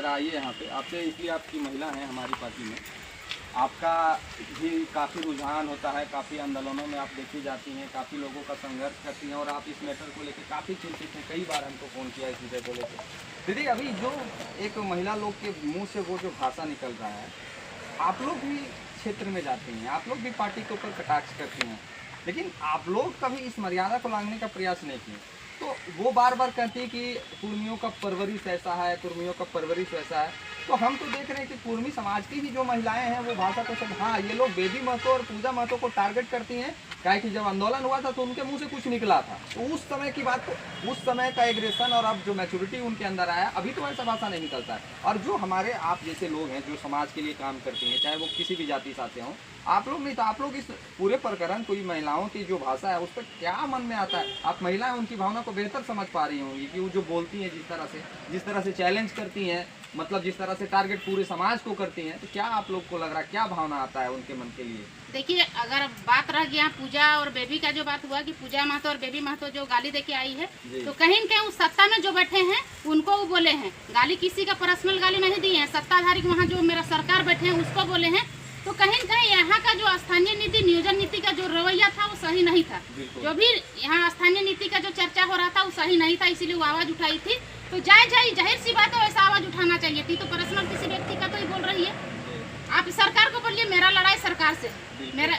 ज़रा आइए यहाँ पे। आपसे इसलिए आपकी महिला हैं हमारी पार्टी में, आपका भी काफ़ी रुझान होता है, काफ़ी आंदोलनों में आप देखी जाती हैं, काफ़ी लोगों का संघर्ष करती हैं और आप इस मैटर को लेकर काफ़ी चिंतित हैं। कई बार हमको फ़ोन किया इस विषय को लेकर। दीदी, अभी जो एक महिला लोग के मुँह से वो जो भाषा निकल रहा है, आप लोग भी क्षेत्र में जाते हैं, आप लोग भी पार्टी के ऊपर कटाक्ष करते हैं, लेकिन आप लोग कभी इस मर्यादा को लांघने का प्रयास नहीं किए। तो वो बार बार कहती है कि कुर्मियों का परवरिश ऐसा है, कुर्मियों का परवरिश वैसा है। तो हम तो देख रहे हैं कि कुर्मी समाज की ही जो महिलाएं हैं वो भाषा को सब, हाँ, ये लोग बेबी महतो और पूजा महतो को टारगेट करती हैं। क्या कि जब आंदोलन हुआ था तो उनके मुंह से कुछ निकला था, तो उस समय की बात, उस समय का एग्रेशन और अब जो मैच्योरिटी उनके अंदर आया, अभी तो ऐसा भाषा नहीं निकलता है। और जो हमारे आप जैसे लोग हैं जो समाज के लिए काम करती हैं, चाहे वो किसी भी जाति से आते हों, आप लोग नहीं तो आप लोग इस पूरे प्रकरण को, महिलाओं की जो भाषा है उस पर क्या मन में आता है? आप महिलाएं उनकी भावना को बेहतर समझ पा रही होंगी कि वो जो बोलती हैं, जिस तरह से चैलेंज करती हैं, मतलब जिस तरह से टारगेट पूरे समाज को करती हैं, तो क्या आप लोग को लग रहा है, क्या भावना आता है उनके मन के लिए? देखिए, अगर बात रह गया पूजा और बेबी का, जो बात हुआ कि पूजा महतो और बेबी महतो जो गाली देके आई है, तो कहीं न कहीं उस सत्ता में जो बैठे हैं उनको वो बोले हैं गाली। किसी का पर्सनल गाली नहीं दी है, सत्ताधारी वहाँ जो मेरा सरकार बैठे हैं उसको बोले हैं। तो कहीं न कहीं यहाँ का जो स्थानीय नीति, नियोजन नीति का जो रवैया था वो सही नहीं था। जो भी यहाँ स्थानीय नीति का जो चर्चा हो रहा था वो सही नहीं था, इसीलिए वो आवाज़ उठाई थी। तो जाहिर सी बात है, वैसा आवाज़ उठाना चाहिए थी। तो पर्सनल किसी व्यक्ति का तो ही बोल रही है। आप सरकार को बोलिए मेरा लड़ाई सरकार से,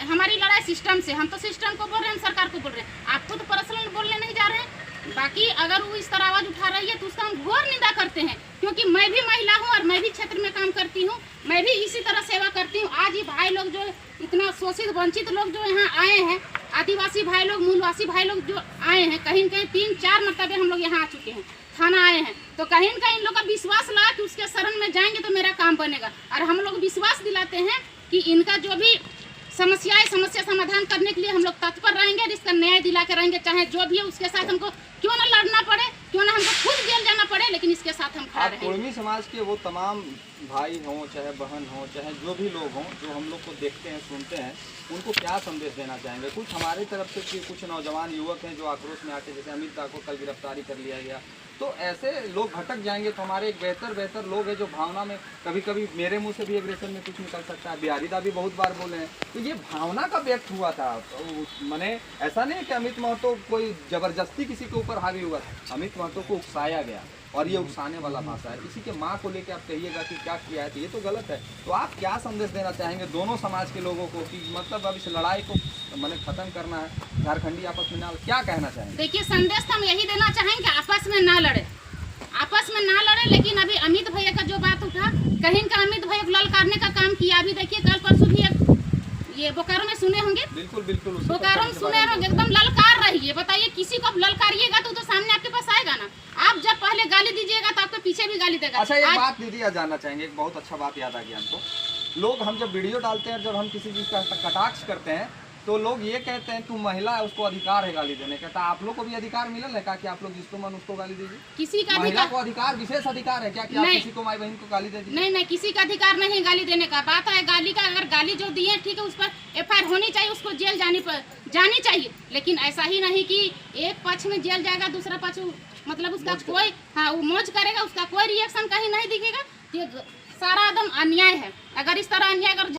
हमारी लड़ाई सिस्टम से। हम तो सिस्टम को बोल रहे हैं, हम सरकार को बोल रहे हैं। आपको तो पर्सनल बोलने नहीं जा रहे हैं। बाकी अगर वो इस तरह आवाज़ उठा रही है तो उसका हम घोर निंदा करते हैं, क्योंकि मैं भी महिला हूँ और मैं भी क्षेत्र में काम करती हूँ, मैं भी इसी तरह सेवा करती हूँ। आज ही भाई लोग जो इतना शोषित वंचित लोग जो यहाँ आए हैं, आदिवासी भाई लोग, मूलवासी भाई लोग जो आए हैं, कहीं न कहीं 3-4 मरतबे हम लोग यहाँ आ चुके हैं, थाना आए हैं। तो कहीं न कहीं इन लोग का विश्वास लगा कि उसके शरण में जाएंगे तो मेरा काम बनेगा, और हम लोग विश्वास दिलाते हैं कि इनका जो भी समस्या समाधान करने के लिए हम लोग तत्पर रहेंगे और इसका न्याय दिला के रहेंगे। चाहे जो भी है उसके साथ हमको क्यों ना लड़ना पड़े, क्यों ना हमको खुद जेल जाना पड़े, लेकिन इसके साथ हम खड़े रहेंगे। कुर्मी समाज के वो तमाम भाई हों, चाहे बहन हों, चाहे जो भी लोग हों जो हम लोग को देखते हैं, सुनते हैं, उनको क्या संदेश देना चाहेंगे? कुछ हमारी तरफ से कि कुछ नौजवान युवक हैं जो आक्रोश में आके, जैसे अमित दा को कल गिरफ्तारी कर लिया गया, तो ऐसे लोग भटक जाएंगे। तो हमारे एक बेहतर लोग हैं जो भावना में, कभी कभी मेरे मुंह से भी एग्रेशन में कुछ निकल सकता है, बिहारी दा भी बहुत बार बोले हैं, तो ये भावना का व्यक्त हुआ था। तो मैंने ऐसा नहीं कि अमित महतो कोई जबरदस्ती किसी के ऊपर हावी हुआ, अमित महतो को उकसाया गया, और ये उकसाने वाला भाषा है। किसी के माँ को लेकर आप कहिएगा कि क्या किया है, तो ये तो गलत है। तो आप क्या संदेश देना चाहेंगे दोनों समाज के लोगों को कि मतलब अब इस लड़ाई को मैंने खत्म करना है, झारखंडी आपस में ना, क्या कहना चाहेंगे? देखिए, संदेश तो हम यही देना चाहेंगे, आपस में ना लड़े, आपस में ना लड़े। लेकिन अभी अमित भैया का जो बात उठा, कहीं का अमित भैया को ललकारने का काम किया। अभी देखिए, कल परसों भी ये बोकारो में सुने होंगे, बिल्कुल बोकारो में सुने होंगे, एकदम ललकार रही है। बताइए, किसी को ललकारिएगा तो सामने आपके पास आएगा ना। आप जब पहले गाली दीजिएगा तो आपके पीछे भी गाली देगा। अच्छा, एक बात दीदी आज जानना चाहेंगे, एक बहुत अच्छा बात याद आ गया हमको। लोग, हम जब वीडियो डालते हैं, जब हम किसी चीज़ का कटाक्ष करते हैं, तो लोग ये कहते हैं तू महिला है, उसको अधिकार है गाली देने का। तो आप लोग को भी अधिकार मिलल है क्या कि आप लोग जिसको मन उसको गाली दीजिए? किसी का महिला को अधिकार, विशेष अधिकार है क्या कि आप किसी को माई बहन को गाली दे दीजिए? नहीं, किसी का अधिकार नहीं गाली देने का। बात है गाली का, अगर गाली जो दी है, ठीक है, उस पर FIR होनी चाहिए, उसको जेल जानी चाहिए। लेकिन ऐसा ही नहीं कि एक पक्ष में जेल जाएगा, दूसरा पक्ष मतलब उसका कोई, हाँ, वो मौज करेगा, उसका कोई रिएक्शन कहीं नहीं दिखेगा। ये सारा एकदम अन्याय है। अगर इस तरह अन्याय अगर